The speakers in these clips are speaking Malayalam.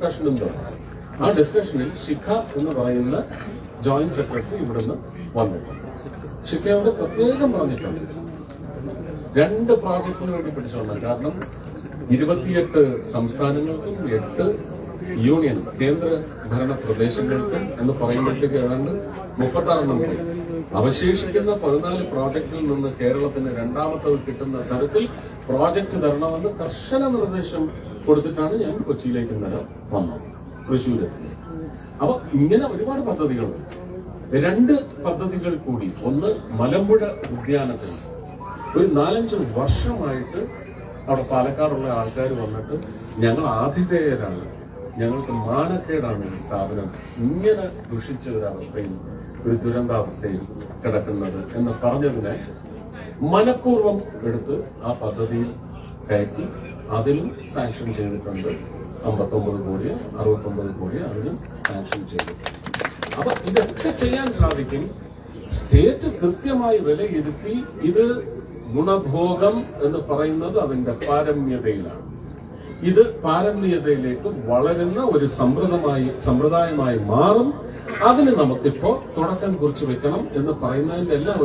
ഡിസ്കഷനും തുടങ്ങി. ആ ഡിസ്കഷനിൽ ശിഖ എന്ന് പറയുന്ന ജോയിന്റ് സെക്രട്ടറി ഇവിടുന്ന് വന്നിട്ടുണ്ട്. ശിഖയോട് പ്രത്യേകം പറഞ്ഞിട്ടുണ്ട് 2 പ്രോജക്റ്റിന് വേണ്ടി പിടിച്ചോളാം. കാരണം 28 സംസ്ഥാനങ്ങൾക്കും 8 യൂണിയൻ കേന്ദ്ര ഭരണ പ്രദേശങ്ങൾക്കും എന്ന് പറയുമ്പോഴത്തേക്ക് ഏതാണ്ട് 36 പോയി. അവശേഷിക്കുന്ന 14 പ്രോജക്റ്റിൽ നിന്ന് കേരളത്തിന് രണ്ടാമത്തത് കിട്ടുന്ന തരത്തിൽ പ്രോജക്റ്റ് തരണമെന്ന് കർശന നിർദ്ദേശം കൊടുത്തിട്ടാണ് ഞാൻ കൊച്ചിയിലേക്ക് ഇന്നലെ വന്നത്, തൃശ്ശൂരെത്തി. അപ്പൊ ഇങ്ങനെ ഒരുപാട് പദ്ധതികളുണ്ട്. 2 പദ്ധതികൾ കൂടി. ഒന്ന് മലമ്പുഴ ഉദ്യാനത്തിൽ ഒരു 4-5 വർഷമായിട്ട് അവിടെ പാലക്കാടുള്ള ആൾക്കാർ വന്നിട്ട് ഞങ്ങൾ ആതിഥേയരാണ്, ഞങ്ങൾക്ക് മാനക്കേടാണ് ഈ സ്ഥാപനം ഇങ്ങനെ ദുഷിച്ച ഒരവസ്ഥയിൽ, ഒരു ദുരന്താവസ്ഥയിൽ കിടക്കുന്നത് എന്ന് പറഞ്ഞതിനെ മനഃപൂർവ്വം എടുത്ത് ആ പദ്ധതിയിൽ കയറ്റി അതിലും സാങ്ഷൻ ചെയ്തിട്ടുണ്ട്. 59 കോടി 69 കോടി അതിനും സാങ്ഷൻ ചെയ്തിട്ടുണ്ട്. അപ്പൊ ഇതൊക്കെ ചെയ്യാൻ സാധിക്കും. സ്റ്റേറ്റ് കൃത്യമായി വിലയിരുത്തി ഇത് ഗുണഭോഗം എന്ന് പറയുന്നത് അതിന്റെ പാരമ്യതയിലാണ്. ഇത് പാരമ്യതയിലേക്ക് വളരുന്ന ഒരു സമ്പ്രദായമായി മാറും. അതിന് നമുക്കിപ്പോ തുടക്കം കുറിച്ച് വെക്കണം എന്ന് പറയുന്നതിന്റെ എല്ലാം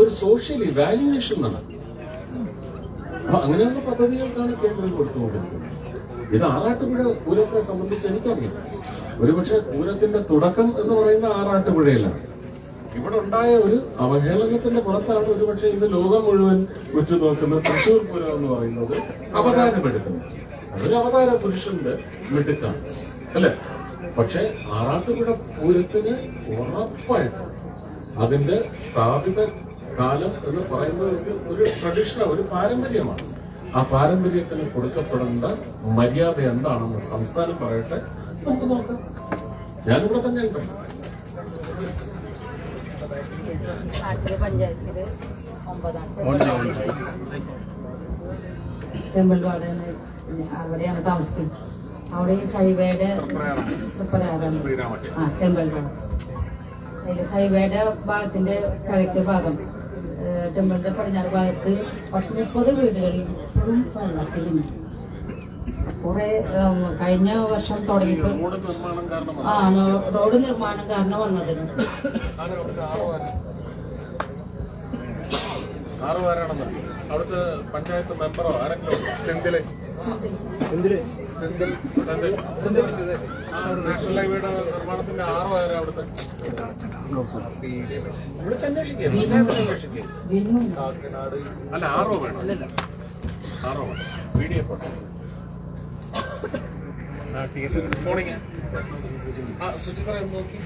ഒരു സോഷ്യൽ ഇവാലുവേഷൻ നടക്കും. അപ്പൊ അങ്ങനെയുള്ള പദ്ധതികൾക്കാണ് കേന്ദ്രം കൊടുത്തുകൊണ്ടിരിക്കുന്നത്. ഇത് ആറാട്ടുപുഴ പൂരത്തെ സംബന്ധിച്ച് എനിക്കറിയാം. ഒരുപക്ഷെ പൂരത്തിന്റെ തുടക്കം എന്ന് പറയുന്ന ആറാട്ടുപുഴയിലാണ്. ഇവിടെ ഉണ്ടായ ഒരു അവഹേളനത്തിന്റെ പുറത്താണ് ഒരുപക്ഷെ ഇന്ന് ലോകം മുഴുവൻ ഉറ്റുനോക്കുന്ന തൃശ്ശൂർ പൂരം എന്ന് പറയുന്നത് അവതാരമെടുക്കുന്നത്. അതൊരു അവതാര പുരുഷന്റെ മിടുക്കാണ് അല്ലെ. പക്ഷെ ആറാട്ടുപുഴ പൂരത്തിന് ഉറപ്പായിട്ട് അതിന്റെ സ്ഥാപിത കാലം എന്ന് പറയുന്നത് ഒരു ട്രഡീഷണൽ, ഒരു പാരമ്പര്യമാണ്. ആ പാരമ്പര്യത്തിന് കൊടുക്കപ്പെടേണ്ട മര്യാദ എന്താണെന്ന് സംസ്ഥാനം പറയട്ടെ, നമുക്ക് നോക്കാം. ഞാനിവിടെ തന്നെ ഉണ്ട്. പഞ്ചായത്തില് 9 അവിടെയാണ് താമസിക്കുന്നത്. അവിടെ ഹൈവേയുടെ ടെമ്പിൾ ഹൈവേയുടെ ഭാഗത്തിന്റെ കിഴക്ക് ഭാഗം, ടെമ്പിളിന്റെ പടിഞ്ഞാറ് ഭാഗത്ത് 10-30 വീടുകളിൽ ഇപ്പോഴും വെള്ളത്തിലുണ്ട്. കുറെ കഴിഞ്ഞ വർഷം തുടങ്ങിയപ്പോ റോഡ് നിർമ്മാണം കാരണം വന്നതിന് അവിടുത്തെ പഞ്ചായത്ത് മെമ്പറോ ആരെങ്കിലും നാഷണൽ ഹൈവേയുടെ നിർമ്മാണത്തിന്റെ 6 പേര് അവിടുത്തെ അല്ല 6 വേണം, 6 വേണം. വീഡിയോ ഫോണിങ് സുചിത്ര നോക്കി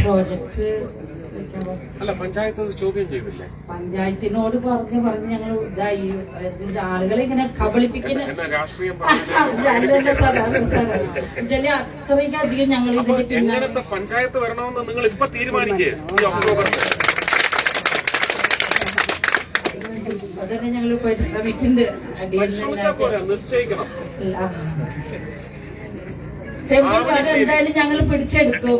പ്രോജക്ട് അല്ല പഞ്ചായത്ത് ചോദ്യം ചെയ്തില്ലേ? പഞ്ചായത്തിനോട് പറഞ്ഞ് ഞങ്ങൾ ഇതായി ആളുകളെ ഇങ്ങനെ കബളിപ്പിക്കുന്ന രാഷ്ട്രീയം അത്രയ്ക്ക് അധികം ഞങ്ങൾ എങ്ങനത്തെ പഞ്ചായത്ത് വരണമെന്ന് നിങ്ങൾ ഇപ്പൊ തീരുമാനിക്കേ. അതന്നെ ഞങ്ങൾ പരിശ്രമിക്കുന്നുണ്ട്. നിശ്ചയിക്കണം. എന്തായാലും ഞങ്ങൾ പിടിച്ചെടുക്കും.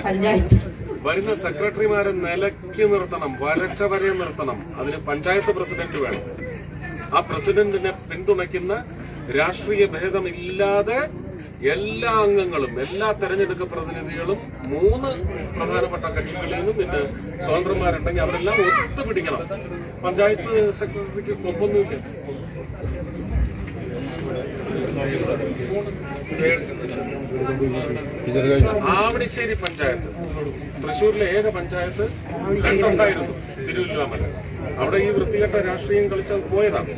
പഞ്ചായത്ത് വരുന്ന സെക്രട്ടറിമാരെ നിലയ്ക്ക് നിർത്തണം, വരച്ച വരെ നിർത്തണം. അതിന് പഞ്ചായത്ത് പ്രസിഡന്റ് വേണം. ആ പ്രസിഡന്റിനെ പിന്തുണയ്ക്കുന്ന രാഷ്ട്രീയ ഭേദമില്ലാതെ എല്ലാ അംഗങ്ങളും, എല്ലാ തെരഞ്ഞെടുപ്പ് പ്രതിനിധികളും 3 പ്രധാനപ്പെട്ട കക്ഷികളിൽ നിന്നും പിന്നെ സ്വതന്ത്രന്മാരുണ്ടെങ്കിൽ അവരെല്ലാം ഒത്തുപിടിക്കണം. പഞ്ചായത്ത് സെക്രട്ടറിക്ക് കൊമ്പൊന്നുമില്ല. ആവണിശ്ശേരി പഞ്ചായത്ത് തൃശ്ശൂരിലെ ഏക പഞ്ചായത്ത് ഉണ്ടായിരുന്നു, തിരുവല്ലാമല. അവിടെ ഈ വൃത്തികെട്ട രാഷ്ട്രീയം കളിച്ചത് പോയതാണ്.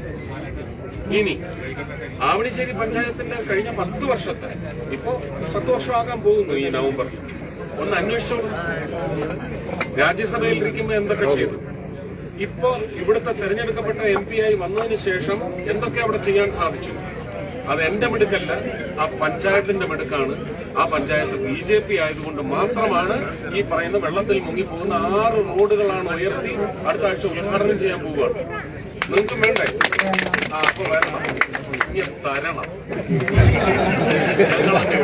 ഇനി ആവണിശ്ശേരി പഞ്ചായത്തിന്റെ കഴിഞ്ഞ 10 വർഷത്തെ, ഇപ്പോ 10 വർഷമാകാൻ പോകുന്നു ഈ നവംബറിൽ. ഒന്ന് അന്വേഷിച്ചോളൂ. രാജ്യസഭയിൽ ഇരിക്കുമ്പോൾ എന്തൊക്കെ ചെയ്തു, ഇപ്പോ ഇവിടുത്തെ തെരഞ്ഞെടുക്കപ്പെട്ട MP ആയി വന്നതിന് ശേഷം എന്തൊക്കെ അവിടെ ചെയ്യാൻ സാധിച്ചു. അത് എന്റെ മിടുക്കല്ല, ആ പഞ്ചായത്തിന്റെ മിടുക്കാണ്. ആ പഞ്ചായത്ത് BJP ആയതുകൊണ്ട് മാത്രമാണ് ഈ പറയുന്ന വെള്ളത്തിൽ മുങ്ങിപ്പോകുന്ന 6 റോഡുകളാണ് ഉയർത്തി അടുത്ത ആഴ്ച ഉദ്ഘാടനം ചെയ്യാൻ പോവുകയാണ്. നിങ്ങൾക്കും വേണ്ടേ? അപ്പൊ വരണം, ഇനി തരണം. ഞങ്ങളൊക്കെ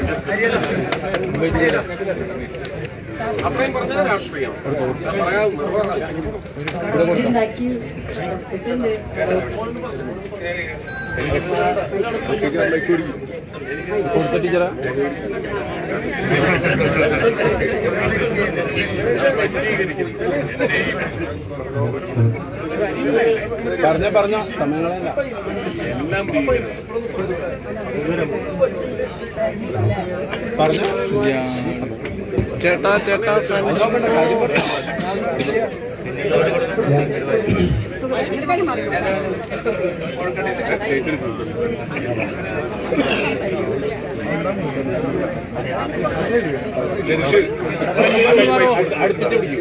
അത്രയും പറഞ്ഞത് രാഷ്ട്രീയം ഉണ്ടാക്കി വെച്ചിട്ടുണ്ട്. ടീച്ചറാ പറഞ്ഞ സമയങ്ങളല്ല പറഞ്ഞ ചേട്ടാ അടുപ്പിച്ച് പിടിക്കൂ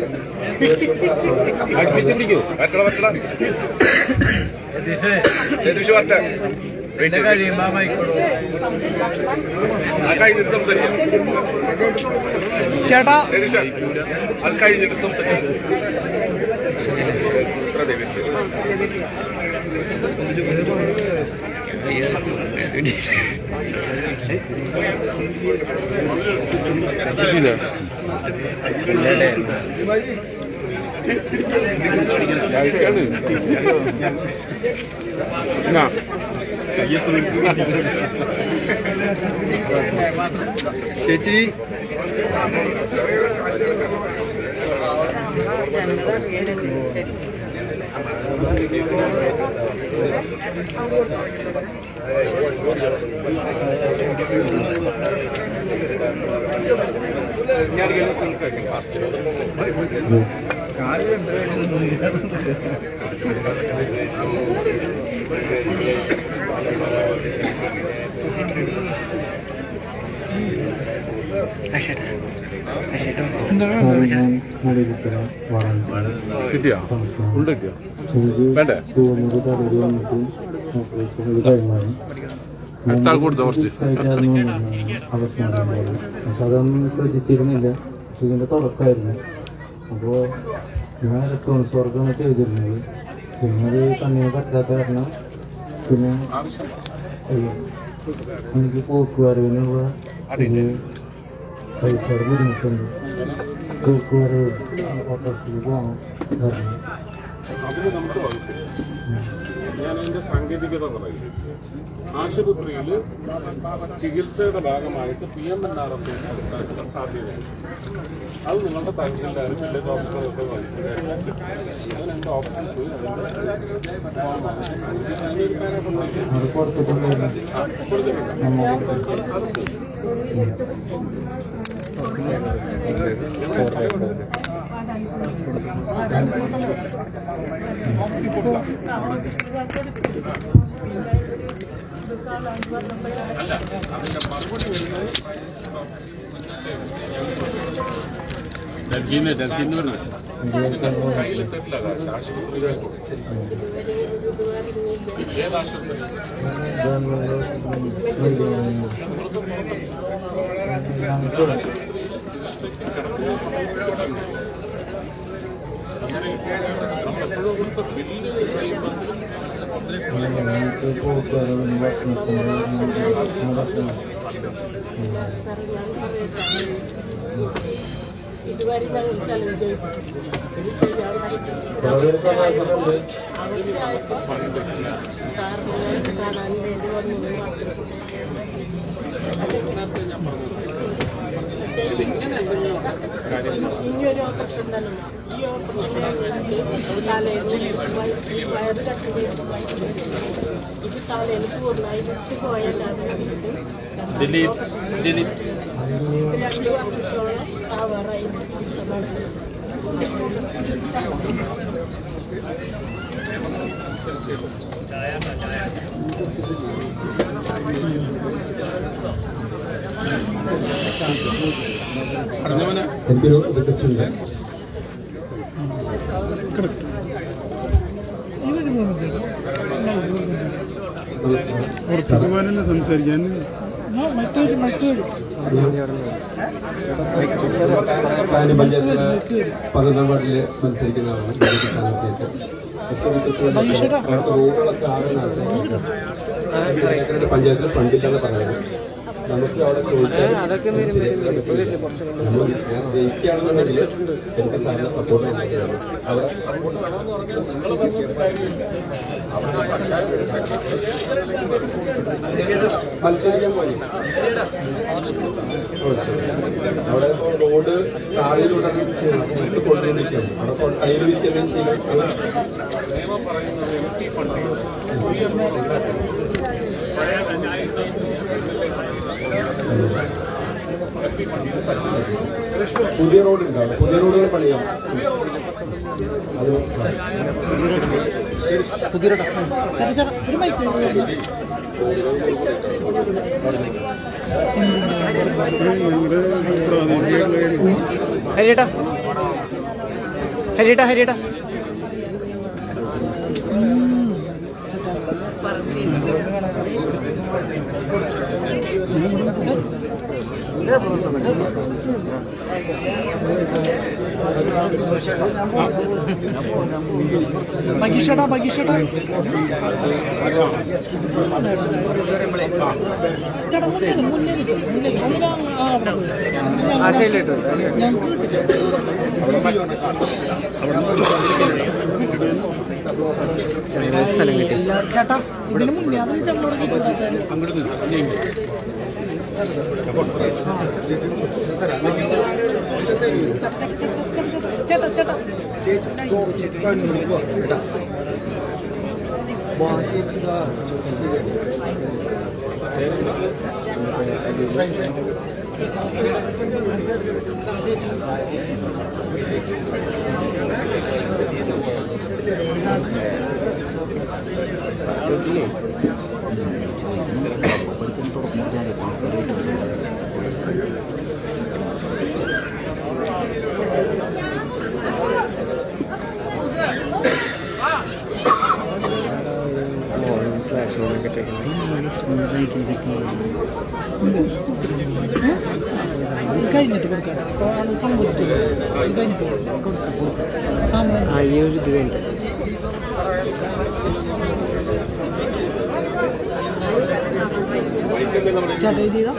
ചേട്ടാ അത് കഴിഞ്ഞിട്ട് സംസാരിക്കും. ചേച്ചി കിട്ടിയോ ഉണ്ട് കിട്ടിയോ വേണ്ടേ അടുത്ത ആൾ കൊടുത്തോ കുറച്ച് അതൊന്നും ശ്രദ്ധിച്ചിരുന്നില്ല. ഇതിന്റെ തുടക്കമായിരുന്നു. അപ്പോൾ ഞാൻ ഇലക്ട്രോണിക്സ് വർക്കാണ് ചെയ്തിരുന്നത്. പിന്നെ അത് കണ്ണിന് പറ്റാത്ത കാരണം പിന്നെ എനിക്ക് പോക്കുവരവിനുള്ള പൈസയുടെ ബുദ്ധിമുട്ടുണ്ട്. പോക്കുവരവ് ഓട്ടോറിൽ പോകണം പറഞ്ഞു. അതിന് നമുക്ക് വകുപ്പില്ല. ഞാൻ അതിന്റെ സാങ്കേതികത പറയും. ആശുപത്രിയിൽ ചികിത്സയുടെ ഭാഗമായിട്ട് PMNRF എടുക്കാനുള്ള സാധ്യതയുണ്ട്. അത് നിങ്ങളുടെ തഹസിൽദാരും വില്ലേജ് ഓഫീസറൊക്കെ ഞാൻ എൻ്റെ ഓഫീസിൽ പോയി അത് കൊടുത്തിട്ടുണ്ടായിരുന്നു. അല്ല അതിന്റെ മറുപടി വരുന്നത് കയ്യിൽ തരില്ല കാശ്. ആശുപത്രികളെ കൊടുക്കും. ഏതാശുപത്രി നമ്മളെപ്പോഴും കൊടുത്ത ബില്ല് ബസ്സിലും ഇനിയൊരു ഓപ്പറേഷൻ തന്നെ ഈ ഓപ്പറേഷന് തലേന്ന് വയറ് കട്ടി ഇത് തലേന്ന് പൂർണ്ണമായി വിട്ടു പോയല്ലാതെ 2 വർഷത്തോളം ആവാറായി. എനിക്കൊരു റിക്വസ്റ്റ് ഉണ്ട്. സംസാരിക്കാൻ പാനി പഞ്ചായത്തിലെ 11ാം വാർഡിൽ മത്സരിക്കുന്നതാണ് സ്ഥാനാർത്ഥിയായിട്ട്. റോഡുകളൊക്കെ ആകെ നാശമായിട്ട് പഞ്ചായത്തിൽ ഫണ്ടില്ലെന്ന് പറയുന്നത്. നമുക്ക് അവിടെ ചോദിച്ചാൽ നമ്മൾ ഞാൻ ജയിക്കുകയാണെന്നുണ്ടെങ്കിൽ എനിക്ക് സാറിന് സപ്പോർട്ട് ഉണ്ടായിരുന്നു. അവിടെ സപ്പോർട്ട് വേണമെന്ന് പറഞ്ഞാൽ നിങ്ങൾ പറഞ്ഞിട്ട് കാര്യമില്ല. മത്സരിക്കാൻ പോയി അവിടെ റോഡ് കാറിലൂടെ കൊണ്ടുവന്നിരിക്കുകയാണ്. അവിടെ കയ്യിൽ വിൽക്കുകയും ചെയ്യും. നിയമം പറയുന്നത് MP ഫണ്ടിൽ പുതിയ റോഡ് ഉണ്ടാവും. പുതിയ റോഡുകൾ പണിയാം. അത് ഹരിയേട്ടാ ഹരിയേട്ടാ ഹരിയേട്ടാ ബഗീഷേട്ടാ ബഗീഷേട്ടാ ആ സൈഡിലിട്ടു സ്ഥലം കിട്ടി ചേട്ടാ ഇതിന് മുന്നേ അതിൽ അങ്ങോട്ട് ചേട്ടാ ചേട്ടാ കഴിഞ്ഞിട്ട് കൊടുക്കാം കഴിഞ്ഞിട്ട് ഈ ഒരു ഇത് വേണ്ട ചേട്ടാ ഇത് ചെയ്താ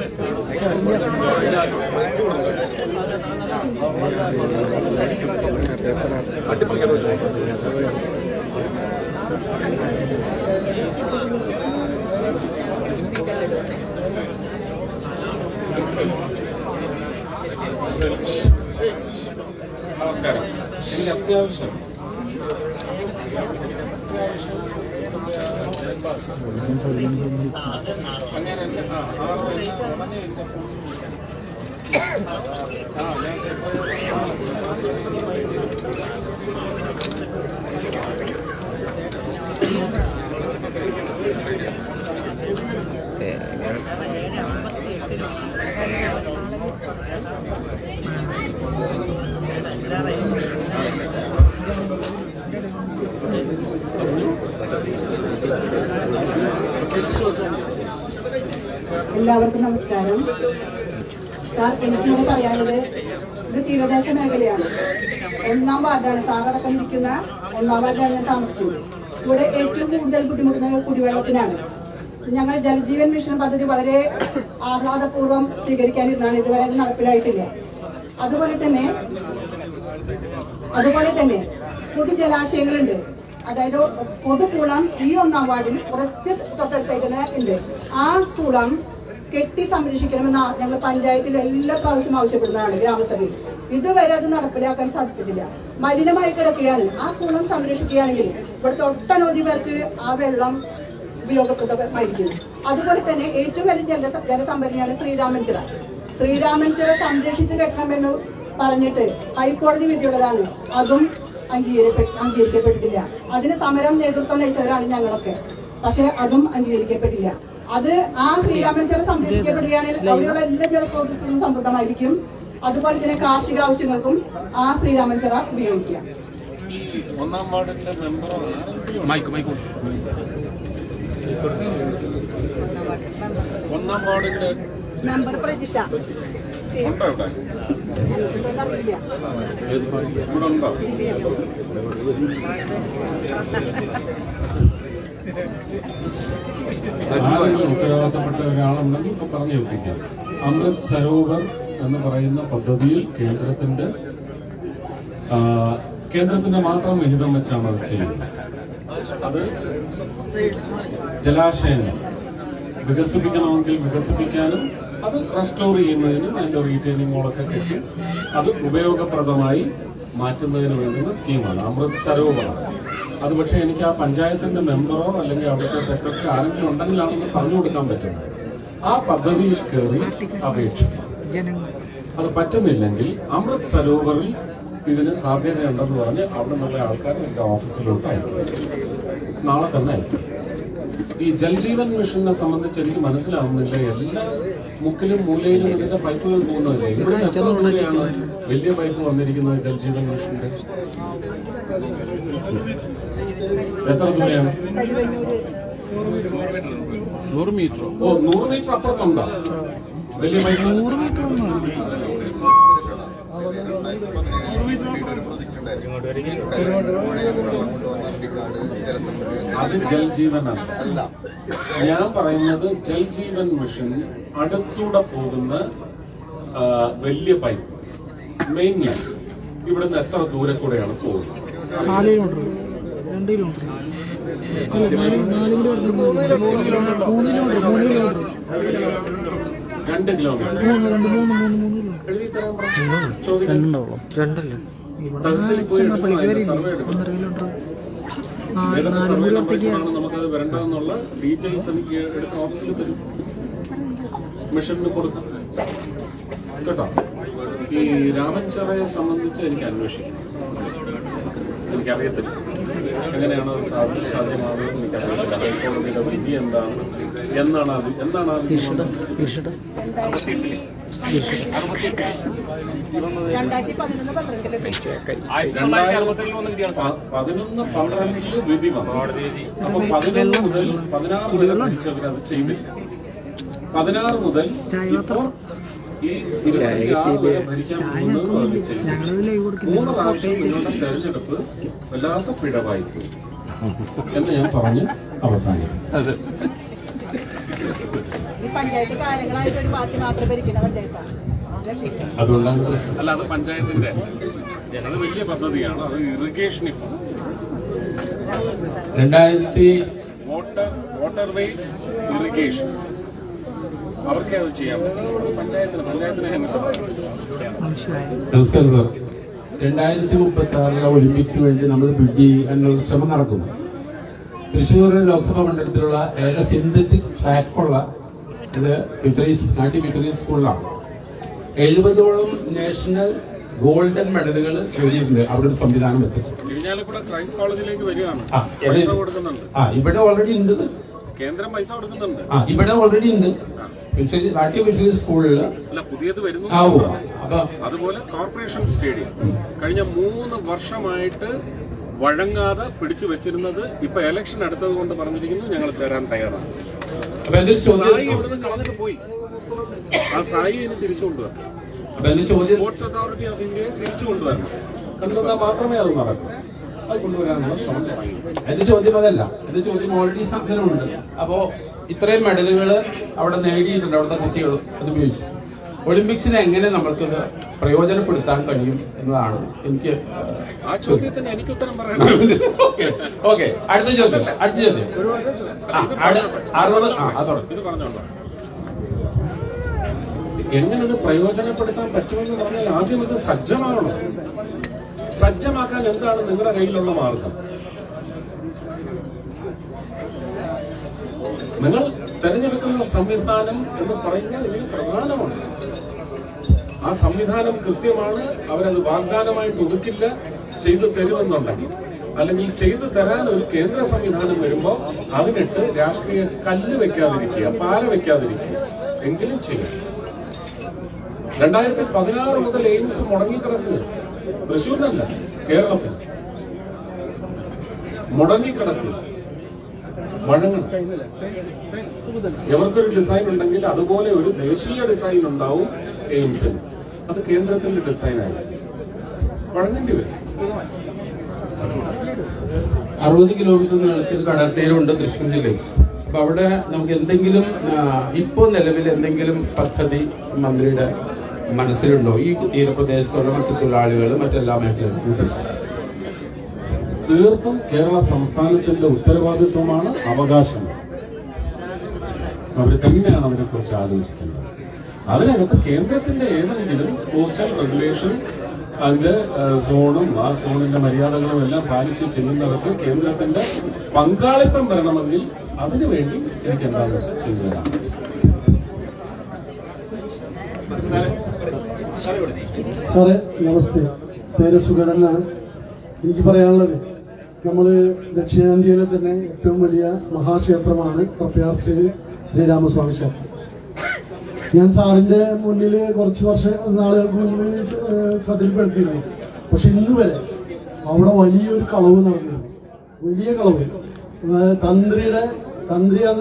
നമസ്കാരം. എനിക്ക് അത്യാവശ്യം എല്ലാവർക്കും നമസ്കാരം. സാർ, എനിക്കിവിടെ പറയാനുള്ളത് ഇത് തീരദേശ മേഖലയാണ്. 1-ാം വാർഡാണ് സാറടക്കം ഇരിക്കുന്ന 1-ാം വാർഡാണ് ഞാൻ താമസിച്ചത്. ഇവിടെ ഏറ്റവും കൂടുതൽ ബുദ്ധിമുട്ടുന്നത് കുടിവെള്ളത്തിനാണ്. ഞങ്ങൾ ജലജീവൻ മിഷൻ പദ്ധതി വളരെ ആഹ്ലാദപൂർവ്വം സ്വീകരിക്കാനിരുന്നാണ്. ഇതുവരെ അത് നടപ്പിലായിട്ടില്ല. അതുപോലെ തന്നെ പൊതുജലാശയങ്ങളുണ്ട്. അതായത് പൊതുകുളം ഈ 1-ാം വാർഡിൽ കുറച്ച് തൊട്ടടുത്തേക്ക് തന്നെ ഉണ്ട്. ആ കുളം കെട്ടി സംരക്ഷിക്കണമെന്ന് ഞങ്ങൾ പഞ്ചായത്തിൽ എല്ലാ പ്രാവശ്യം ആവശ്യപ്പെടുന്നതാണ്, ഗ്രാമസഭയിൽ. ഇതുവരെ അത് നടപ്പിലാക്കാൻ സാധിച്ചിട്ടില്ല. മലിനമായി കിടക്കുകയാണ്. ആ കുളം സംരക്ഷിക്കുകയാണെങ്കിൽ ഇവിടുത്തെ ഒട്ടനവധി പേർക്ക് ആ വെള്ളം ഉപയോഗപ്രദമായിരിക്കും. അതുപോലെ തന്നെ ഏറ്റവും വലിയ ജലസംഭരണിയാണ് ശ്രീരാമൻചിറ സംരക്ഷിച്ച് വെക്കണമെന്ന് പറഞ്ഞിട്ട് ഹൈക്കോടതി വിധിയുള്ളതാണ്. അതും അംഗീകരിക്കപ്പെട്ടിട്ടില്ല. അതിന് സമരം നേതൃത്വം നയിച്ചവരാണ് ഞങ്ങളൊക്കെ. പക്ഷെ അതും അംഗീകരിക്കപ്പെട്ടില്ല. അത് ആ ശ്രീരാമൻചിറ സംരക്ഷിക്കപ്പെടുകയാണെങ്കിൽ അവിടെയുള്ള എല്ലാ ജലസ്രോതസ്സുകളും സമൃദ്ധമായിരിക്കും. അതുപോലെ തന്നെ കാർഷിക ആവശ്യങ്ങൾക്കും ആ ശ്രീരാമൻചിറ ഉപയോഗിക്കാം. 1-ാം വാർഡിന്റെ മെമ്പർ ഒന്നാം വാർഡിന്റെ മെമ്പർ പ്രജിഷ ഉണ്ടോ ഇവിടെ? ഇവിടെ ഉണ്ടോ? കേന്ദ്രത്തിൽ ഉത്തരവാദിത്തപ്പെട്ട ഒരാളുണ്ടെങ്കിൽ ഇപ്പൊ പറഞ്ഞു വെപ്പിക്കാം. അമൃത് സരോവർ എന്ന് പറയുന്ന പദ്ധതിയിൽ കേന്ദ്രത്തിന്റെ മാത്രം വിഹിതം വെച്ചാണ് അത് ചെയ്യുന്നത്. അത് ജലാശയങ്ങൾ വികസിപ്പിക്കണമെങ്കിൽ വികസിപ്പിക്കാനും അത് റെസ്റ്റോർ ചെയ്യുന്നതിനും അതിന്റെ റീറ്റെയിലിംഗ് മോളൊക്കെ കെട്ടി അത് ഉപയോഗപ്രദമായി മാറ്റുന്നതിന് വേണ്ടുന്ന സ്കീമാണ് അമൃത് സരോവർ. അത് പക്ഷേ എനിക്ക് ആ പഞ്ചായത്തിന്റെ മെമ്പറോ അല്ലെങ്കിൽ അവിടുത്തെ സെക്രട്ടറി ആരെങ്കിലും ഉണ്ടെങ്കിലാണെന്ന് പറഞ്ഞു കൊടുക്കാൻ പറ്റുന്നത്. ആ പദ്ധതിയിൽ കയറി അപേക്ഷിക്കാം. അത് പറ്റുന്നില്ലെങ്കിൽ അമൃത് സരോവറിൽ ഇതിന് സാധ്യതയുണ്ടെന്ന് പറഞ്ഞ് അവിടെ നിന്നുള്ള ആൾക്കാർ എന്റെ ഓഫീസിലോട്ട് അയക്കും. നാളെ തന്നെ അയക്കും. ഈ ജൽജീവൻ മിഷനെ സംബന്ധിച്ച് എനിക്ക് മനസ്സിലാവുന്നില്ല. എല്ലാ മുക്കിലും മൂലയിലും ഇതിന്റെ പൈപ്പുകൾ പോകുന്നതല്ലേ? ഇവിടെ എത്ര ദൂരെയാണ് വലിയ പൈപ്പ് വന്നിരിക്കുന്നത് ജൽജീവൻ മിഷന്റെ? എത്ര ദൂരെയാണ്? 100 മീറ്ററോ? ഓ, 100 മീറ്റർ അപ്പുറത്തുണ്ടോ വലിയ പൈപ്പ്? 100 മീറ്റർ അത് ജൽജീവനാണ്. ഞാൻ പറയുന്നത് ജൽജീവൻ മിഷൻ അടുത്തൂടെ പോകുന്ന വലിയ പൈപ്പ് മെയിൻ ലൈൻ ഇവിടുന്ന് എത്ര ദൂരെ കൂടെയാണ് പോകുന്നത്? 4 കിലോമീറ്റർ 2 കിലോമീറ്റർ 2 കിലോമീറ്റർ എഴുതി തരാൻ ചോദിക്കാൻ തഹസിലിൽ പോയി സർവേ എടുക്കണം. ഏതൊക്കെ സർവേ നമ്പറിലാണ് നമുക്കത് വരേണ്ടതെന്നുള്ള ഡീറ്റെയിൽസ് എനിക്ക് എടുത്ത് ഓഫീസിൽ തരും, മിഷന് കൊടുക്കാം കേട്ടോ. ഈ രാമൻചിറയെ സംബന്ധിച്ച് എനിക്ക് അന്വേഷിക്കാം. എനിക്കറിയത്തില്ല എങ്ങനെയാണ് അത് സാധ്യമാകുന്നത്. എനിക്കറിയത്തില്ല ഹൈക്കോടതിയുടെ വിധി എന്താണ്, എന്താണ് അത് 2011-12 വിധി വന്നു. അപ്പൊ 11 മുതൽ 16 വരെ പഠിച്ചവരത് ചെയ്തില്ല. 16 മുതൽ ഇപ്പോ ഈ 26 വരെ ഭരിക്കാൻ പോകുന്നത് ചെയ്തു. 3 പ്രാവശ്യം നിങ്ങളുടെ തെരഞ്ഞെടുപ്പ് വല്ലാത്ത പിഴവായിപ്പോയി എന്ന് ഞാൻ പറഞ്ഞ് അവസാനിക്കും. ഈ പഞ്ചായത്ത് കാര്യങ്ങളായിട്ട് ഒരു പാർട്ടി മാത്രം ഭരിക്കുന്ന പഞ്ചായത്താണ്. അതുകൊണ്ടാണ് പ്രശ്നം. അല്ല, അത് പഞ്ചായത്തിന്റെ അത് വലിയ പദ്ധതിയാണ്. അത് ഇറിഗേഷൻ ഇപ്പം 2000 വാട്ടർവേസ് ഇറിഗേഷൻ അവർക്കേ അത് ചെയ്യാൻ പറ്റും. പഞ്ചായത്തിന് നമസ്കാരം സാർ. 2036 ഒളിമ്പിക്സിന് വേണ്ടി നമ്മൾ ബിഡ് ചെയ്യാനുള്ള ശ്രമം നടക്കുന്നു. തൃശ്ശൂർ ലോക്സഭാ മണ്ഡലത്തിലുള്ള ഏക സിന്തറ്റിക് ട്രാക്കുള്ള ഇത് നാട്ടി ഫിഷറീസ് സ്കൂളിലാണ്. 70ഓളം നാഷണൽ ഗോൾഡൻ മെഡലുകൾ നേടിയിട്ടുണ്ട് അവിടെ ഒരു സംവിധാനം വെച്ചിട്ട്. ഇവിടെ ഓൾറെഡി ഉണ്ട്. കേന്ദ്രം പൈസ കൊടുക്കുന്നുണ്ട്. ഇവിടെ ഓൾറെഡി ഉണ്ട് നാട്ടി ഫിഷറീസ് സ്കൂളിൽ. പുതിയത് വരുന്നു. അതുപോലെ കോർപ്പറേഷൻ സ്റ്റേഡിയം കഴിഞ്ഞ 3 വർഷമായിട്ട് വഴങ്ങാതെ പിടിച്ചു വെച്ചിരുന്നത് ഇപ്പൊ ഇലക്ഷൻ അടുത്തത് കൊണ്ട് പറഞ്ഞിരിക്കുന്നു ഞങ്ങൾ തരാൻ തയ്യാറാണ്. സായി ഇവിടുന്ന് കളഞ്ഞിട്ട് പോയി. ആ സായി ഇനി തിരിച്ചു കൊണ്ടുവരണം. സ്പോർട്സ് അതോറിറ്റി ഓഫ് ഇന്ത്യയെ തിരിച്ചു കൊണ്ടുവരണം. കൊണ്ടുവന്നാൽ മാത്രമേ അത് നടക്കൂ. അത് കൊണ്ടുവരാനുള്ള ശ്രമം തുടങ്ങി. എന്റെ ചോദ്യം അതല്ല. എന്റെ ചോദ്യം ഓൾറെഡി സാധനമുണ്ട്. അപ്പോ ഇത്രയും മെഡലുകൾ അവിടെ നേടിയിട്ടുണ്ട് അവിടുത്തെ കുട്ടികൾ. അത് ഉപയോഗിച്ച് ഒളിമ്പിക്സിനെ എങ്ങനെ നമ്മൾക്കത് പ്രയോജനപ്പെടുത്താൻ കഴിയും എന്നതാണ് എനിക്ക് ആ ചോദ്യത്തിന് എനിക്ക് ഉത്തരം പറയാൻ. ഓക്കെ, അടുത്ത ചോദ്യം. ഇത് പറഞ്ഞോളൂ. എങ്ങനെ ഇത് പ്രയോജനപ്പെടുത്താൻ പറ്റുമെന്ന് പറഞ്ഞാൽ ആദ്യം ഇത് സജ്ജമാകണം. സജ്ജമാക്കാൻ എന്താണ് നിങ്ങളുടെ കയ്യിലുള്ള മാർഗം? നിങ്ങൾ തെരഞ്ഞെടുക്കുന്ന സംവിധാനം എന്ന് പറയുന്നത് ഇതിന് പ്രധാനമാണ്. ആ സംവിധാനം കൃത്യമാണ്. അവരത് വാഗ്ദാനമായിട്ട് ഒതുക്കില്ല, ചെയ്തു തരുമെന്നുണ്ടെങ്കിൽ. അല്ലെങ്കിൽ ചെയ്തു തരാൻ ഒരു കേന്ദ്ര സംവിധാനം വരുമ്പോൾ അതിനിട്ട് രാഷ്ട്രീയ കല്ല് വെക്കാതിരിക്കുക, പാല വെക്കാതിരിക്കുക, എങ്കിലും ചെയ്യും. 2016 മുതൽ എയിംസ് മുടങ്ങിക്കിടക്കുക. തൃശ്ശൂരിനല്ല, കേരളത്തിൽ മുടങ്ങിക്കിടക്കുക. വഴങ്ങണം. എവർക്കൊരു ഡിസൈൻ ഉണ്ടെങ്കിൽ അതുപോലെ ഒരു ദേശീയ ഡിസൈൻ ഉണ്ടാവും എയിംസിന്. അത് കേന്ദ്രത്തിന്റെ ഡിസൈനായി വഴങ്ങേണ്ടി വരും. 60 കിലോമീറ്റർ നീളത്തിൽ കടൽത്തീരമുണ്ട് തൃശ്ശൂർ ജില്ലയിൽ. അപ്പൊ അവിടെ നമുക്ക് എന്തെങ്കിലും ഇപ്പോൾ നിലവിൽ എന്തെങ്കിലും പദ്ധതി മന്ത്രിയുടെ മനസ്സിലുണ്ടോ ഈ തീരപ്രദേശത്തുള്ള മത്സ്യത്തൊഴിലാളികൾ മറ്റെല്ലാ മേഖലകളും? തീർത്തും കേരള സംസ്ഥാനത്തിന്റെ ഉത്തരവാദിത്വമാണ്, അവകാശം. അവർ തന്നെയാണ് അതിനെക്കുറിച്ച് ആലോചിക്കുന്നത്. അതിനകത്ത് കേന്ദ്രത്തിന്റെ ഏതെങ്കിലും കോസ്റ്റൽ റെഗുലേഷൻ, അതിന്റെ സോണും ആ സോണിന്റെ മര്യാദകളും എല്ലാം പാലിച്ച് ചെയ്യുന്നവർക്ക് കേന്ദ്രത്തിന്റെ പങ്കാളിത്തം വരണമെങ്കിൽ അതിനുവേണ്ടി എനിക്ക് എന്താണെന്ന് വെച്ചാൽ ചെയ്തു തരാം. സാറേ നമസ്തേ, പേര് സുഗതനാണ്. എനിക്ക് പറയാനുള്ളത്, നമ്മൾ ദക്ഷിണേന്ത്യയിലെ തന്നെ ഏറ്റവും വലിയ മഹാക്ഷേത്രമാണ് തൃപ്പയാർ ശ്രീരാമസ്വാമി ക്ഷേത്രം. ഞാൻ സാറിന്റെ മുന്നിൽ കുറച്ച് നാളുകൾക്ക് മുന്നിൽ ശ്രദ്ധയിൽപ്പെടുത്തിയിരുന്നു. പക്ഷെ ഇന്ന് വരെ അവിടെ വലിയൊരു കളവ് നടന്നു, വലിയ കളവ്. തന്ത്രിയാണ് തന്ത്രിയുടെ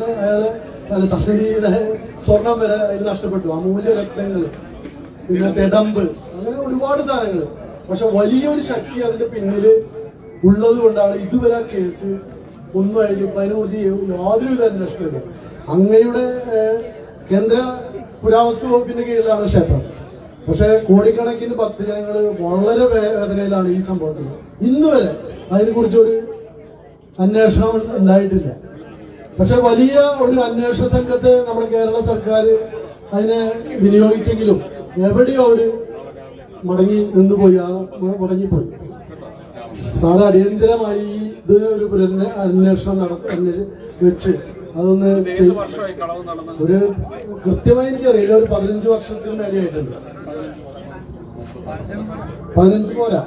സ്വർണം വരെ അതിൽ നഷ്ടപ്പെട്ടു, അമൂല്യരത്നങ്ങൾ, പിന്നെ തെടമ്പ്, അങ്ങനെ ഒരുപാട് സാധനങ്ങൾ. പക്ഷെ വലിയൊരു ശക്തി അതിന്റെ പിന്നിൽ ഉള്ളത് കൊണ്ടാണ് ഇതുവരെ ആ കേസ് ഒന്നും അതിനെക്കുറിച്ച് യാതൊരുവിധ അന്വേഷണമില്ല. അങ്ങയുടെ കേന്ദ്ര പുരാവസ്തു വകുപ്പിന്റെ കീഴിലാണ് ക്ഷേത്രം. പക്ഷെ കോടിക്കണക്കിന് ഭക്തജനങ്ങൾ വളരെ വേദനയിലാണ് ഈ സംഭവത്തിൽ. ഇന്ന് വരെ അതിനെക്കുറിച്ചൊരു അന്വേഷണം ഉണ്ടായിട്ടില്ല. പക്ഷെ വലിയ ഒരു അന്വേഷണ സംഘത്തെ നമ്മുടെ കേരള സർക്കാർ അതിനെ വിനിയോഗിച്ചെങ്കിലും എവിടെയോ അവര് മുടങ്ങിപ്പോയി. സാർ അടിയന്തരമായി ഇതിനൊരു അന്വേഷണം വെച്ച് അതൊന്ന് ഒരു കൃത്യമായി എനിക്കറിയില്ല, ഒരു 15 വർഷത്തിന് മേലെയായിട്ടുണ്ട്. 15 പോരാ,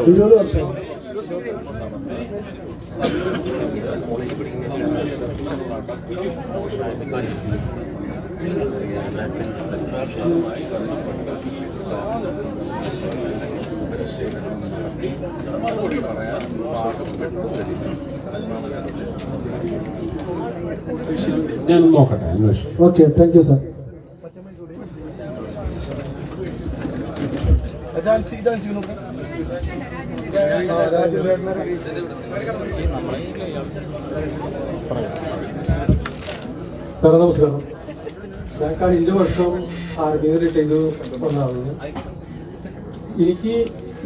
20 വർഷം. ഞാൻ നോക്കട്ടെ, അന്വേഷണം. Okay, thank you sir. സാറേ നമസ്കാരം. ഞാൻ കഴിഞ്ഞ വർഷം ആർമിയിൽ റിട്ടയർ വന്നതാണ്. എനിക്ക്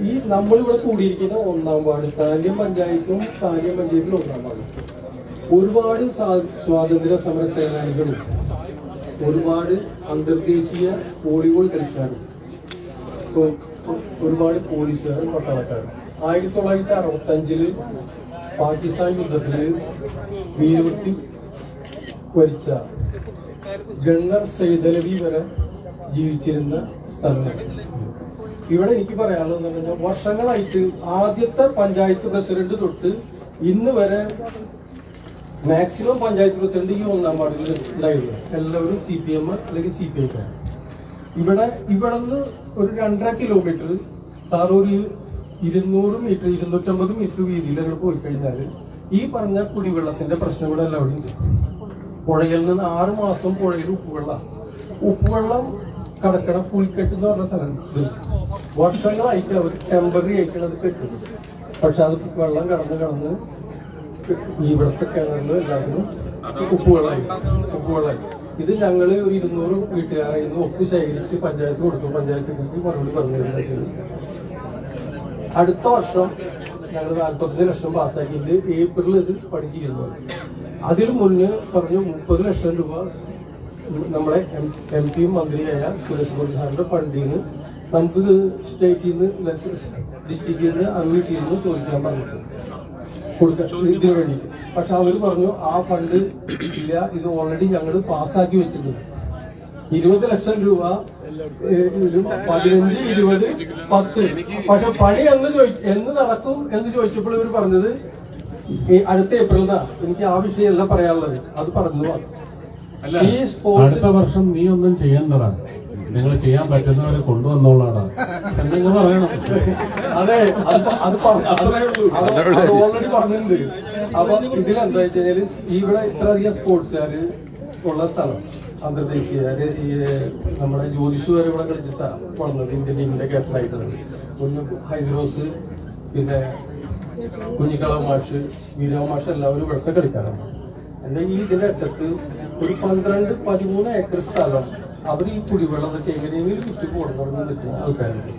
ഈ നമ്മളിവിടെ കൂടിയിരിക്കുന്ന 1-ാം വാർഡ്, താന്യം പഞ്ചായത്തും താന്യം പഞ്ചായത്തിലും 1-ാം വാർഡ്, ഒരുപാട് സ്വാതന്ത്ര്യ സമര സേനാനികളും ഒരുപാട് അന്തർദേശീയ വോളിബോൾ കളിക്കാരും ഒരുപാട് പോലീസുകാരും പട്ടാളക്കാരും 1965 പാകിസ്ഥാൻ യുദ്ധത്തില് വീരവൃത്തി വരിച്ച ഗണ്ണർ സൈദലവി വരെ ജീവിച്ചിരുന്ന സ്ഥലമാണ്. ഇവിടെ എനിക്ക് പറയാനുള്ളത് എന്ന് പറഞ്ഞാൽ വർഷങ്ങളായിട്ട് ആദ്യത്തെ പഞ്ചായത്ത് പ്രസിഡന്റ് തൊട്ട് ഇന്ന് വരെ മാക്സിമം പഞ്ചായത്ത് പ്രസിഡന്റ് ഈ 1-ാം വാർഡിൽ ഉണ്ടായിരുന്നു. എല്ലാവരും CPM അല്ലെങ്കിൽ CPI. ഇവിടെ നിന്ന് ഒരു 2.5 കിലോമീറ്റർ ഒരു 200 മീറ്റർ 250 മീറ്റർ വീതിയിൽ അങ്ങോട്ട് പോയി കഴിഞ്ഞാൽ ഈ പറഞ്ഞ കുടിവെള്ളത്തിന്റെ പ്രശ്നം കൂടെ എല്ലാം അവിടെ ഉണ്ട്. പുഴയിൽ നിന്ന് 6 മാസം പുഴയിൽ ഉപ്പുവെള്ളം കടക്കണ പുൽക്കെട്ട് എന്ന് പറഞ്ഞ സ്ഥലം വർഷങ്ങളായിട്ട് അവർ ടെമ്പററി ആയിട്ടാണ് അത് കെട്ടുന്നത്. പക്ഷെ അത് വെള്ളം കടന്ന് ഇവിടുത്തെ കിണറിന് എല്ലാവരും ഉപ്പുവെള്ളമായി. ഇത് ഞങ്ങള് ഒരു 200 വീട്ടുകാരിൽ നിന്ന് ഒപ്പ് ശേഖരിച്ച് പഞ്ചായത്ത് കൊടുത്തു. പഞ്ചായത്ത് മറുപടി പറഞ്ഞിരുന്നത് അടുത്ത വർഷം ഞങ്ങൾ 45 ലക്ഷം പാസ്സാക്കിയിട്ട് ഏപ്രിൽ ഇത് പണി ചെയ്യുന്നു. അതിന് മുന്നേ പറഞ്ഞു 30 ലക്ഷം രൂപ നമ്മുടെ MP മന്ത്രിയായ സുരേഷ് ഗോപി സാറിന്റെ ഫണ്ടിൽ നിന്ന് നമുക്ക് സ്റ്റേറ്റിൽ നിന്ന് ഡിസ്ട്രിക്റ്റിൽ നിന്ന് അറുപതിൽ നിന്ന് ചോദിക്കാൻ പറഞ്ഞിട്ട് ഇതിനു വേണ്ടി. പക്ഷെ അവർ പറഞ്ഞു ആ ഫണ്ട് ഇല്ല, ഇത് ഓൾറെഡി ഞങ്ങൾ പാസ്സാക്കി വെച്ചിട്ടുണ്ട്. 20 ലക്ഷം രൂപ 15, 20, 10. പക്ഷെ പണി എന്ന് നടക്കും എന്ന് ചോദിച്ചപ്പോൾ ഇവർ പറഞ്ഞത് അടുത്ത ഏപ്രിലിനാ. എനിക്ക് ആ വിഷയമല്ല പറയാനുള്ളത്, അത് പറഞ്ഞു. ഈ അടുത്ത വർഷം നീ ഒന്നും ചെയ്യണ്ടടാ, നിങ്ങൾ ചെയ്യാൻ പറ്റുന്നവരെ കൊണ്ടുവന്നോളാടാ നിങ്ങൾ പറയണം. അതെ, അത് ഓൾറെഡി പറഞ്ഞിട്ടുണ്ട്. അപ്പൊ ഇതിലെന്താ വെച്ച് കഴിഞ്ഞാല് ഇവിടെ ഇത്രയധികം സ്പോർട്സുകാര് ഉള്ള സ്ഥലം, അന്തർദേശീയര് ഈ നമ്മുടെ ജ്യോതിഷ് വരെ ഇവിടെ കളിച്ചിട്ടാ വളർന്നത്. ഇന്ത്യൻ ടീമിന്റെ ക്യാപ്റ്റനായിട്ട് ഒന്ന് ഹൈദ്രോസ്, പിന്നെ കുഞ്ഞിക്കാള മാഷ്, വീരാ മാഷ് എല്ലാവരും ഇവിടുത്തെ കളിക്കാരാണ്. എന്റെ ഈ ഇതിന്റെ അറ്റത്ത് ഒരു 12-13 ഏക്കർ സ്ഥലം അവർ ഈ കുടിവെള്ളമൊക്കെ എങ്ങനെയെങ്കിലും വിറ്റ് കൊടുക്കണം നിൽക്കുന്ന ആൾക്കാരുണ്ട്.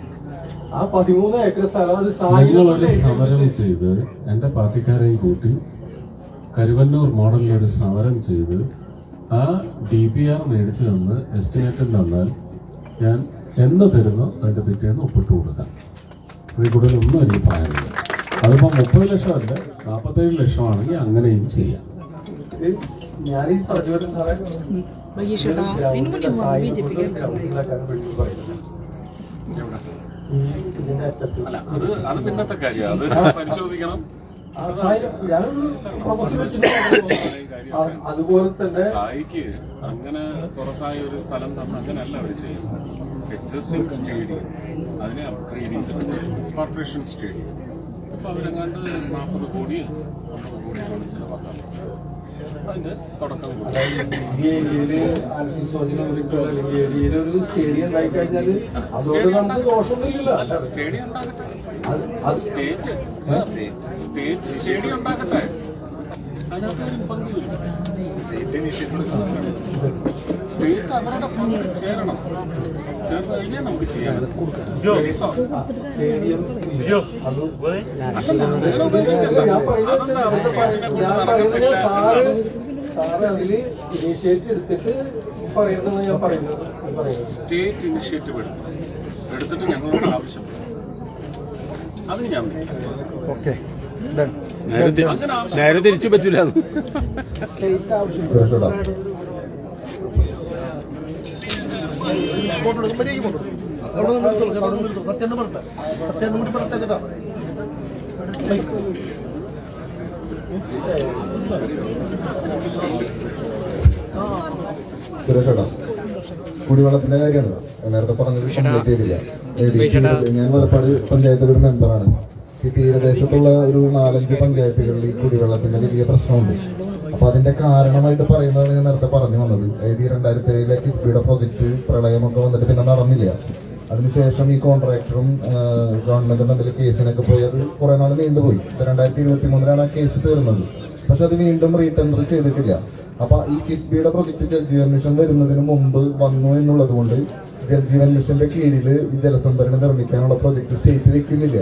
ആ 13 ഏക്കർ സ്ഥലം അത് ഞങ്ങളൊരു സമരം ചെയ്ത് എന്റെ പാർട്ടിക്കാരെയും കൂട്ടി കരുവന്നൂർ മോഡലിലൊരു സമരം ചെയ്ത് ആ DPR മേടിച്ചു തന്ന് എസ്റ്റിമേറ്റ് തന്നാൽ ഞാൻ എന്ന് തരുന്നോ അതിന്റെ പിറ്റേന്ന് ഒപ്പിട്ട് കൊടുക്കാം. അതിൽ കൂടുതലൊന്നും എനിക്ക് പറയാനില്ല. അതിപ്പോ 30 ലക്ഷം അല്ല 47 ലക്ഷമാണെങ്കിൽ അങ്ങനെയും ചെയ്യാം. ഞാൻ ഈ പറഞ്ഞോട്ട് സാറേ ഇതിന്റെ അറ്റത്ത് അത് പിന്നത്തെ കാര്യം, അത് പരിശോധിക്കണം. അതുപോലെ തന്നെ സായിക്ക് അങ്ങനെ തുറസായ ഒരു സ്ഥലം തന്ന് അങ്ങനെയല്ല അവർ ചെയ്യുന്നത്. എക്സിസ്റ്റിംഗ് സ്റ്റേഡിയം അതിനെ അപ്ഗ്രേഡ് ചെയ്തിട്ട് കോർപ്പറേഷൻ സ്റ്റേഡിയം ഇപ്പൊ അവരെങ്ങാണ്ട് 40 കോടി 50 കോടിയാണ് ചിലവാക്കാൻ. അതിന്റെ തുടക്കം ഈ ഏരിയയില് ഏരിയയിലൊരു സ്റ്റേഡിയം ഉണ്ടായി കഴിഞ്ഞാൽ അതുകൊണ്ട് നമുക്ക് ദോഷമൊന്നുമില്ല. സ്റ്റേഡിയം ഉണ്ടാകട്ടെ, സ്റ്റേറ്റ് സ്റ്റേഡിയം ഉണ്ടാകട്ടെ, അതിനകത്ത് പങ്കുവരും. സ്റ്റേറ്റ് അവരുടെ പങ്ക് ചേരണം, ചേർന്ന് കഴിഞ്ഞാൽ നമുക്ക് ചെയ്യാം. സ്റ്റേഡിയം സാറ് അതില് ഇനീഷ്യേറ്റീവ് എടുത്തിട്ട് പറയുന്നത് ഞാൻ പറയുന്നത് സ്റ്റേറ്റ് ഇനിഷ്യേറ്റീവ് എടുത്തിട്ട് ഞങ്ങളോട് ആവശ്യം അത് ഞാൻ നേരെ തിരിച്ചു പറ്റൂല. സുരേഷേട്ടാ, കുടിവെള്ളത്തിന്റെ കാര്യമാണ് നേരത്തെ പറഞ്ഞത് കംപ്ലീറ്റ് ചെയ്തില്ല. ഞാൻ വലപ്പാട് പഞ്ചായത്തിലെ ഒരു മെമ്പറാണ്. ഈ തീരദേശത്തുള്ള ഒരു 4-5 പഞ്ചായത്തുകളിൽ ഈ കുടിവെള്ളത്തിന്റെ വലിയ പ്രശ്നമുണ്ട്. അപ്പൊ അതിന്റെ കാരണമായിട്ട് പറയുന്നതാണ് ഞാൻ നേരത്തെ പറഞ്ഞു വന്നത്. അതായത് ഈ 2007 കിഫ്ബിയുടെ പ്രൊജക്ട് പ്രളയമൊക്കെ വന്നിട്ട് പിന്നെ നടന്നില്ല. അതിനുശേഷം ഈ കോൺട്രാക്ടറും ഗവൺമെന്റും തമ്മിൽ കേസിനൊക്കെ പോയി അത് കുറെ നാൾ നീണ്ടുപോയി. 2023 ആ കേസ് തീർന്നത്. പക്ഷെ അത് വീണ്ടും റീടെൻഡർ ചെയ്തിട്ടില്ല. അപ്പൊ ഈ കിഫ്ബിയുടെ പ്രൊജക്ട് ജൽജീവൻ മിഷൻ വരുന്നതിന് മുമ്പ് വന്നു എന്നുള്ളത് കൊണ്ട് ജൽജീവൻ മിഷന്റെ കീഴിൽ ഈ ജലസംഭരണി നിർമ്മിക്കാനുള്ള പ്രൊജക്ട് സ്റ്റേറ്റ് വെക്കുന്നില്ല.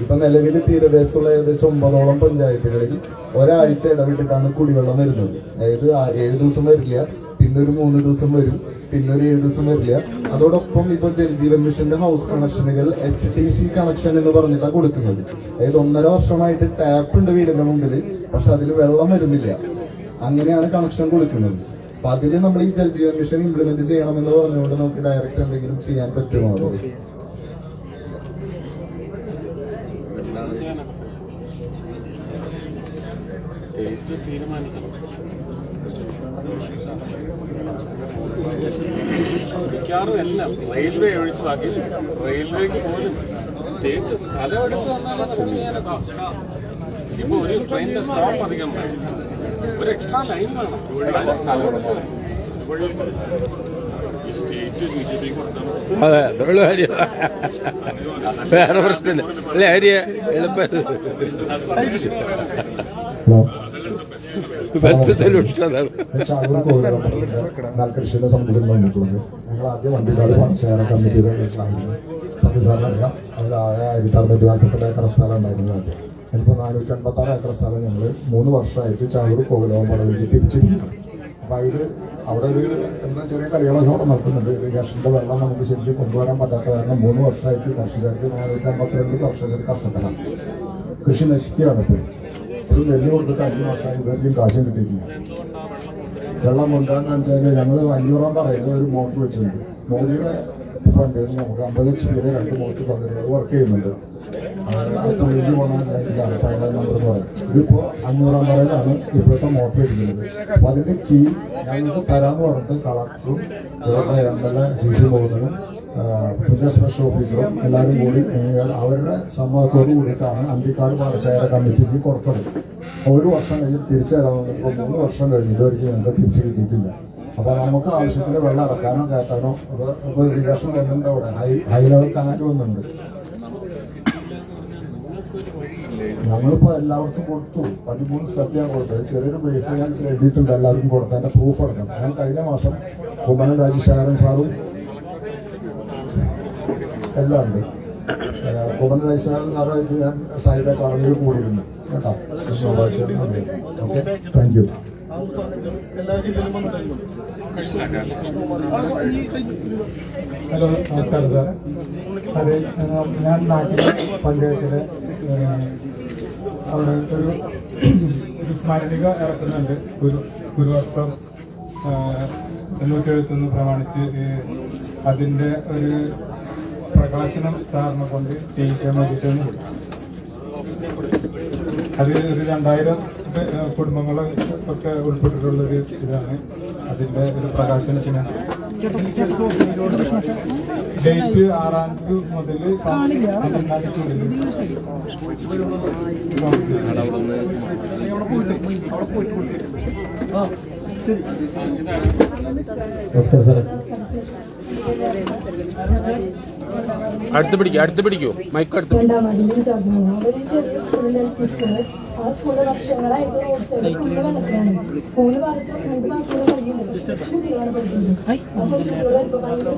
ഇപ്പൊ നിലവിൽ തീരദേശത്തുള്ള ഏകദേശം 9ഓളം പഞ്ചായത്തുകളിൽ ഒരാഴ്ച ഇടവിട്ടിട്ടാണ് കുടിവെള്ളം വരുന്നത്. അതായത് 7 ദിവസം വരില്ല, പിന്നെ ഒരു 3 ദിവസം വരും, പിന്നെ ഒരു 7 ദിവസം വരില്ല. അതോടൊപ്പം ഇപ്പൊ ജൽജീവൻ മിഷന്റെ ഹൗസ് കണക്ഷനുകൾ HTC കണക്ഷൻ എന്ന് പറഞ്ഞിട്ടാണ് കൊടുക്കുന്നത്. അതായത് 1.5 വർഷമായിട്ട് ടാപ്പ് ഉണ്ട് വീടിന്റെ മുമ്പിൽ, പക്ഷെ അതിൽ വെള്ളം വരുന്നില്ല. അങ്ങനെയാണ് കണക്ഷൻ കൊടുക്കുന്നത്. അപ്പൊ അതില് നമ്മൾ ഈ ജൽജീവൻ മിഷൻ ഇംപ്ലിമെന്റ് ചെയ്യണമെന്ന് പറഞ്ഞുകൊണ്ട് നമുക്ക് ഡയറക്റ്റ് എന്തെങ്കിലും ചെയ്യാൻ പറ്റുമോ? സ്റ്റേറ്റ് തീരുമാനിക്കണം. മിക്കവാറും എല്ലാം റെയിൽവേ ഒഴിച്ച് ബാക്കി റെയിൽവേക്ക് പോലും സ്റ്റേറ്റ് സ്ഥലം എടുത്ത് തന്നാലും ഇപ്പൊ ഒരു ട്രെയിനിന്റെ സ്റ്റോപ്പ് അധികം വേണം, ഒരു എക്സ്ട്രാ ലൈൻ വേണം, അതിന്റെ സ്ഥലം എടുത്ത് സ്റ്റേറ്റ് BJP കൊടുക്കണം. അതെ, അതുള്ള കാര്യം. വേറെ പ്രശ്നമില്ല. അല്ലെ ഹരിയ എളുപ്പം നെൽകൃഷിയുടെ സംബന്ധിച്ച് വന്നിട്ടുള്ളത് ഞങ്ങൾ ആദ്യം വണ്ടിക്കാട് പണശേഖര കമ്മിറ്റിയുടെ വീട്ടിലായിരുന്നു. സത്യസാറിന് അറിയാം, അതിൽ 1642 ഏക്കർ സ്ഥലം ഉണ്ടായിരുന്നു ആദ്യം. ഇപ്പോൾ 486 ഏക്കർ സ്ഥലം ഞങ്ങൾ 3 വർഷമായിട്ട് ചാവൂർ കോവിലവും പടവിലേക്ക് തിരിച്ചിരിക്കുന്നു. അപ്പൊ അതിൽ അവിടെ ഒരു എന്താ ചെറിയ കളികളൊക്കെ അവിടെ നടക്കുന്നുണ്ട്. ഇറിഗേഷന്റെ വെള്ളം നമുക്ക് ശരിക്കും കൊണ്ടുവരാൻ പറ്റാത്ത കാരണം 3 വർഷമായിട്ട് കർഷകർക്ക് 452 കർഷകർ കഷ്ടത്തിലാണ്. കൃഷി നശിക്കുകയാണ്. ഇപ്പോൾ ഒരു നെല്ല് കൊടുത്തിട്ട് 5 മാസമായി ഇതുവരെയും കാശും കിട്ടിയിട്ടില്ല. വെള്ളം കൊണ്ടുവരാന്ന് വെച്ചാൽ ഞങ്ങൾ 500 പറയുന്നത് ഒരു മോട്ടർ വെച്ചിട്ടുണ്ട്. മോദിയുടെ ഫണ്ട് നമുക്ക് 50 ലക്ഷം രൂപ 2 മോട്ടർ തന്നിട്ട് വർക്ക് ചെയ്യുന്നുണ്ട്. വലിയ പോകാനില്ല 15 നമ്പർ എന്ന് പറയും. ഇതിപ്പോ 500 പറയിലാണ് ഇപ്പോഴത്തെ മോട്ടർ ഇരിക്കുന്നത്. അപ്പൊ അതിന്റെ കീ ഞങ്ങൾക്ക് തരാന്ന് പറഞ്ഞിട്ട് കളക്ടറും ഇവരുടെ MLA CC പോകുന്നതും പ്രദേശ സ്പെഷ്യൽ ഓഫീസറും എല്ലാവരും കൂടി അവരുടെ സമ്മതത്തോട് കൂടിയിട്ടാണ് അന്തിക്കാട് പാടശേഖര കമ്മിറ്റിക്ക് കൊടുത്തത്. 1 വർഷം കഴിഞ്ഞ് തിരിച്ചു തരാൻ വന്നിപ്പോൾ 3 വർഷം കഴിഞ്ഞ് ഇതുവരെയ്ക്ക് ഞങ്ങൾക്ക് തിരിച്ചു കിട്ടിയിട്ടില്ല. അപ്പൊ നമുക്ക് ആവശ്യത്തിന് വെള്ളം ഇറക്കാനോ കയറ്റാനോ ഇപ്പൊ ഇറിഗേഷൻ വരുന്നുണ്ട്. അവിടെ ഹൈ ലെവൽ കനാറ്റ് വന്നിട്ടുണ്ട്. ഞങ്ങളിപ്പോ എല്ലാവർക്കും കൊടുത്തു. 13 സ്റ്റെപ്പ് ഞാൻ കൊടുത്തത്. ചെറിയൊരു ബ്രീഫ് ഞാൻ എഴുതിയിട്ടുണ്ട്, എല്ലാവർക്കും കൊടുത്തതിന്റെ പ്രൂഫ് അടക്കം. ഞാൻ കഴിഞ്ഞ മാസം കുമ്മനം രാജശേഖരൻ സാറും എല്ലാം ഉണ്ട്. കുമ്മനം രാജശേഖരൻ സാറുമായിട്ട് ഞാൻ സൈഡെ കളറിൽ കൂടിയിരുന്നു കേട്ടോ. Okay, thank you. ഹലോ, നമസ്കാരം സാർ. അതെ, ഞാൻ നാട്ടിലെ പഞ്ചായത്തിലെ അവിടെ ഒരു സ്മരണിക ഇറക്കുന്നുണ്ട്. ഗുരുവർഷം 871 പ്രമാണിച്ച് അതിൻ്റെ ഒരു പ്രകാശനം സാറിനെ കൊണ്ട് ചെയ്യിക്കാൻ വേണ്ടിയിട്ടാണ്. അത് ഒരു 2000 കുടുംബങ്ങളെ ഒക്കെ ഉൾപ്പെട്ടിട്ടുള്ളൊരു ഇതാണ്. അതിൻ്റെ ഒരു പ്രകാശനത്തിന് ഡേറ്റ് 6 മുതൽ 14 നമസ്കാരം സാറേ. അടുത്ത് പിടിക്കൂ മൈക്ക് അടുത്ത്. രണ്ടാം അതിലും ചേർന്നു. ഒരു ചെറിയ സ്കൂളിന്റെ സ്കൂള്. ആ സ്കൂളിൽ വർഷങ്ങളായിട്ട് റോഡ് സൈഡിൽ ഫുള്ള് വെള്ളത്തിലാണ്. 3 ഭാഗത്തും 2 ഭാഗത്തും കഴിയുന്നുണ്ട്. കുട്ടികളാണ് പഠിക്കുന്നത്. അപ്പോൾ കുട്ടികളെ ഭയങ്കര